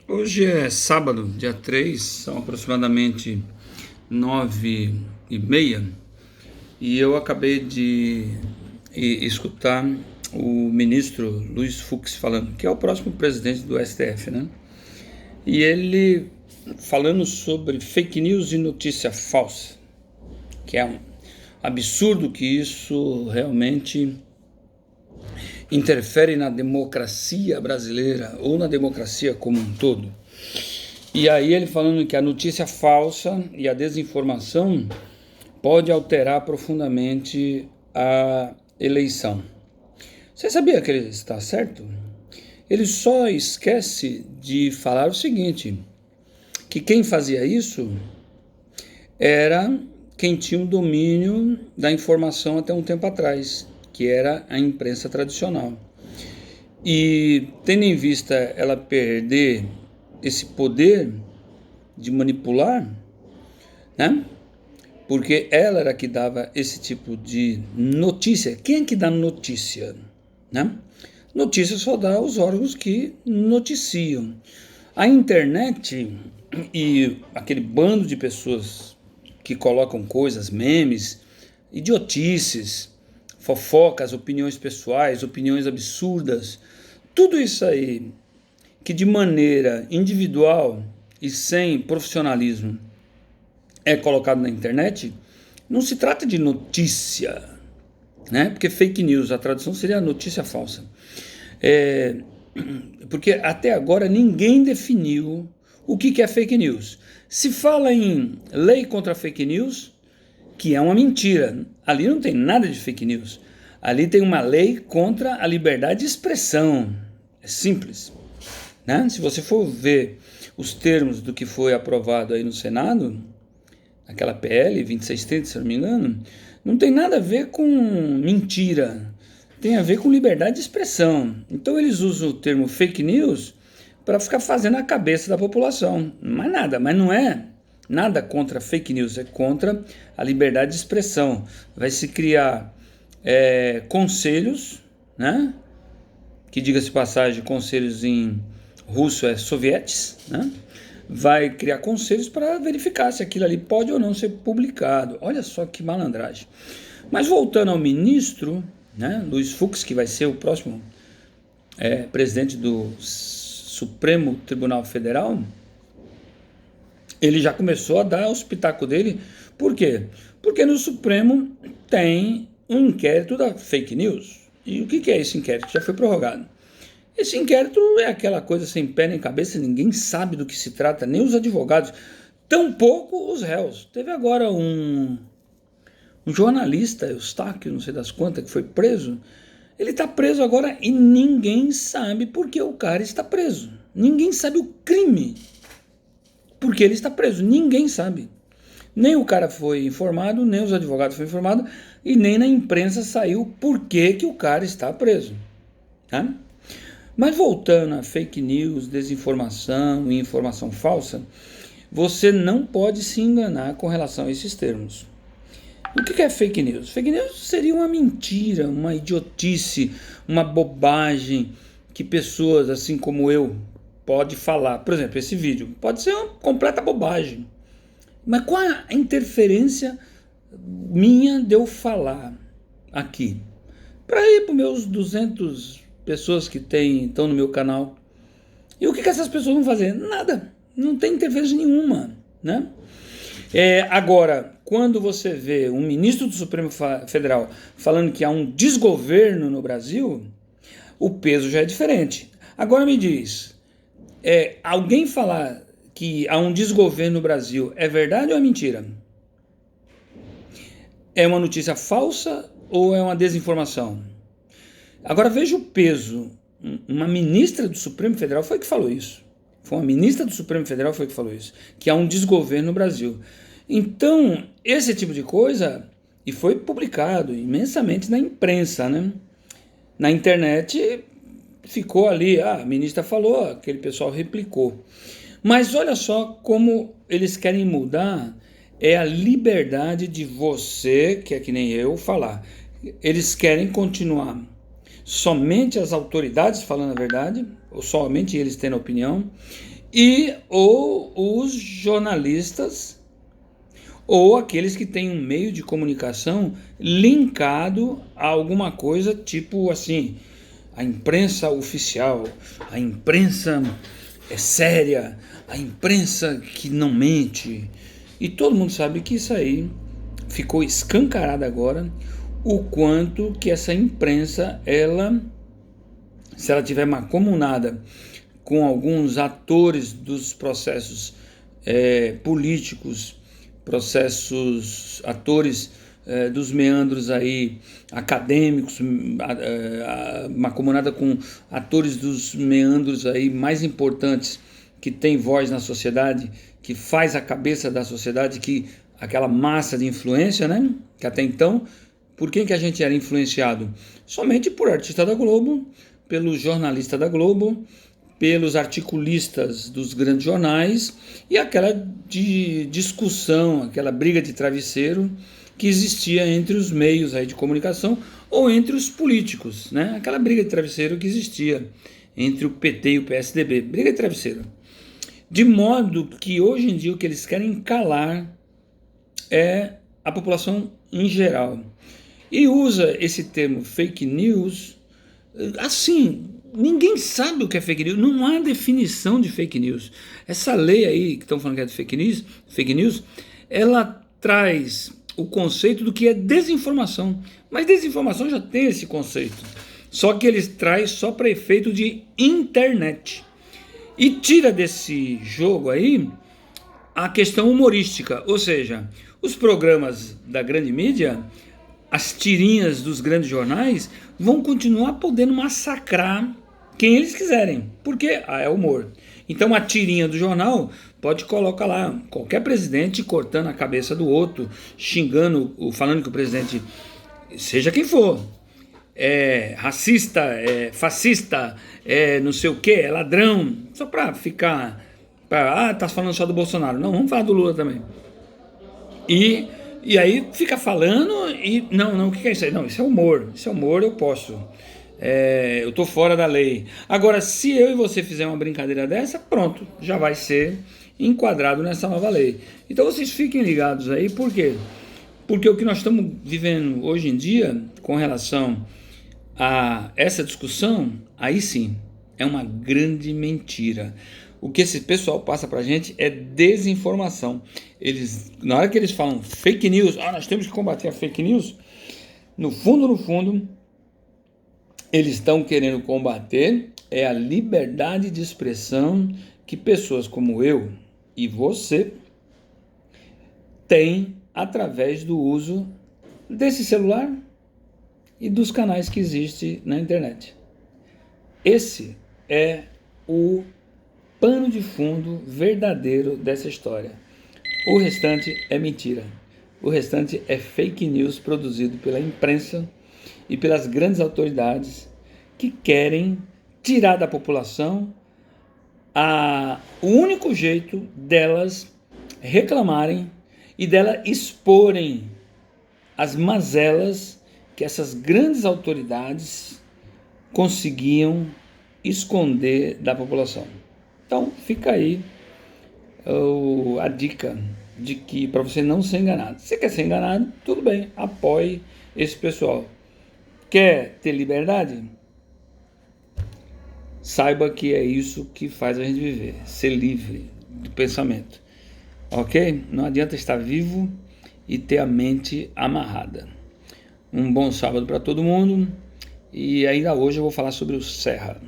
Hoje é sábado, dia 3, são aproximadamente 9h30 e eu acabei de escutar o ministro Luiz Fux falando, que é o próximo presidente do STF, né? E ele falando sobre fake news e notícia falsa, que é um absurdo que isso realmente interfere na democracia brasileira ou na democracia como um todo. E aí ele falando que a notícia falsa e a desinformação pode alterar profundamente a eleição. Você sabia que ele está certo? Ele só esquece de falar o seguinte, que quem fazia isso era quem tinha o domínio da informação até um tempo atrás, que era a imprensa tradicional. E tendo em vista ela perder esse poder de manipular, né? Porque ela era que dava esse tipo de notícia. Quem é que dá notícia, né? Notícia só dá os órgãos que noticiam. A internet e aquele bando de pessoas que colocam coisas, memes, idiotices, fofocas, opiniões pessoais, opiniões absurdas, tudo isso aí que de maneira individual e sem profissionalismo é colocado na internet, não se trata de notícia, né? Porque fake news, a tradução seria notícia falsa. Porque até agora ninguém definiu o que é fake news. Se fala em lei contra fake news, que é uma mentira. Ali não tem nada de fake news. Ali tem uma lei contra a liberdade de expressão. É simples, né? Se você for ver os termos do que foi aprovado aí no Senado, aquela PL 2630, se não me engano, não tem nada a ver com mentira. Tem a ver com liberdade de expressão. Então eles usam o termo fake news para ficar fazendo a cabeça da população. Mais nada, mas não é nada contra fake news, é contra a liberdade de expressão. Vai se criar conselhos, né? Que diga-se passagem, conselhos em russo é sovietes, né? Vai criar conselhos para verificar se aquilo ali pode ou não ser publicado. Olha só que malandragem. Mas voltando ao ministro, né, Luiz Fux, que vai ser o próximo presidente do Supremo Tribunal Federal, ele já começou a dar o pitaco dele. Por quê? Porque no Supremo tem um inquérito da fake news. E o que é esse inquérito? Já foi prorrogado. Esse inquérito é aquela coisa sem pé nem cabeça, ninguém sabe do que se trata, nem os advogados, tampouco os réus. Teve agora um jornalista, Eustáquio, não sei das quantas, que foi preso. Ele está preso agora e ninguém sabe por que o cara está preso. Ninguém sabe o crime porque ele está preso, ninguém sabe. Nem o cara foi informado, nem os advogados foram informados, e nem na imprensa saiu por que o cara está preso. Tá? Mas voltando a fake news, desinformação e informação falsa, você não pode se enganar com relação a esses termos. O que é fake news? Fake news seria uma mentira, uma idiotice, uma bobagem que pessoas assim como eu pode falar. Por exemplo, esse vídeo pode ser uma completa bobagem. Mas qual a interferência minha de eu falar aqui? Para ir para os meus 200 pessoas que estão no meu canal. E o que essas pessoas vão fazer? Nada. Não tem interferência nenhuma, né? Agora, quando você vê um ministro do Supremo Federal falando que há um desgoverno no Brasil, o peso já é diferente. Agora me diz, alguém falar que há um desgoverno no Brasil é verdade ou é mentira? É uma notícia falsa ou é uma desinformação? Agora veja o peso. Uma ministra do Supremo Federal foi que falou isso. Foi uma ministra do Supremo Federal foi que falou isso. Que há um desgoverno no Brasil. Então, esse tipo de coisa, e foi publicado imensamente na imprensa, né? Na internet ficou ali, a ministra falou, aquele pessoal replicou. Mas olha só como eles querem mudar a liberdade de você, que é que nem eu, falar. Eles querem continuar somente as autoridades falando a verdade, ou somente eles tendo opinião, ou os jornalistas ou aqueles que têm um meio de comunicação linkado a alguma coisa, tipo assim, a imprensa oficial, a imprensa é séria, a imprensa que não mente. E todo mundo sabe que isso aí ficou escancarado agora, o quanto que essa imprensa, se ela tiver mancomunada com alguns atores dos processos políticos, atores dos meandros aí acadêmicos, mancomunada com atores dos meandros aí mais importantes que tem voz na sociedade, que faz a cabeça da sociedade, que aquela massa de influência, né? Que até então, por quem que a gente era influenciado? Somente por artista da Globo, pelo jornalista da Globo, pelos articulistas dos grandes jornais e aquela discussão, aquela briga de travesseiro que existia entre os meios aí de comunicação ou entre os políticos, né? Aquela briga de travesseiro que existia entre o PT e o PSDB, briga de travesseiro. De modo que hoje em dia o que eles querem calar é a população em geral. E usa esse termo fake news assim. Ninguém sabe o que é fake news, não há definição de fake news. Essa lei aí que estão falando que é de fake news, ela traz o conceito do que é desinformação. Mas desinformação já tem esse conceito. Só que eles traz só para efeito de internet. E tira desse jogo aí a questão humorística, ou seja, os programas da grande mídia, as tirinhas dos grandes jornais vão continuar podendo massacrar quem eles quiserem, porque é humor. Então a tirinha do jornal pode colocar lá qualquer presidente cortando a cabeça do outro, xingando, falando que o presidente, seja quem for, é racista, é fascista, é não sei o que, é ladrão, só para ficar, tá falando só do Bolsonaro, não, vamos falar do Lula também. E aí fica falando e não, o que é isso aí? Não, isso é humor, eu posso. Eu tô fora da lei. Agora, se eu e você fizer uma brincadeira dessa, pronto, já vai ser enquadrado nessa nova lei. Então vocês fiquem ligados aí, por quê? Porque o que nós estamos vivendo hoje em dia, com relação a essa discussão, aí sim, é uma grande mentira. O que esse pessoal passa pra gente é desinformação. Na hora que eles falam fake news, nós temos que combater a fake news, no fundo, eles estão querendo combater a liberdade de expressão que pessoas como eu e você têm através do uso desse celular e dos canais que existem na internet. Esse é o pano de fundo verdadeiro dessa história. O restante é mentira. O restante é fake news produzido pela imprensa e pelas grandes autoridades que querem tirar da população o único jeito delas reclamarem e delas exporem as mazelas que essas grandes autoridades conseguiam esconder da população. Então fica aí a dica de que para você não ser enganado. Se você quer ser enganado, tudo bem, apoie esse pessoal. Quer ter liberdade? Saiba que é isso que faz a gente viver, ser livre do pensamento, ok? Não adianta estar vivo e ter a mente amarrada. Um bom sábado para todo mundo, e ainda hoje eu vou falar sobre o Serra.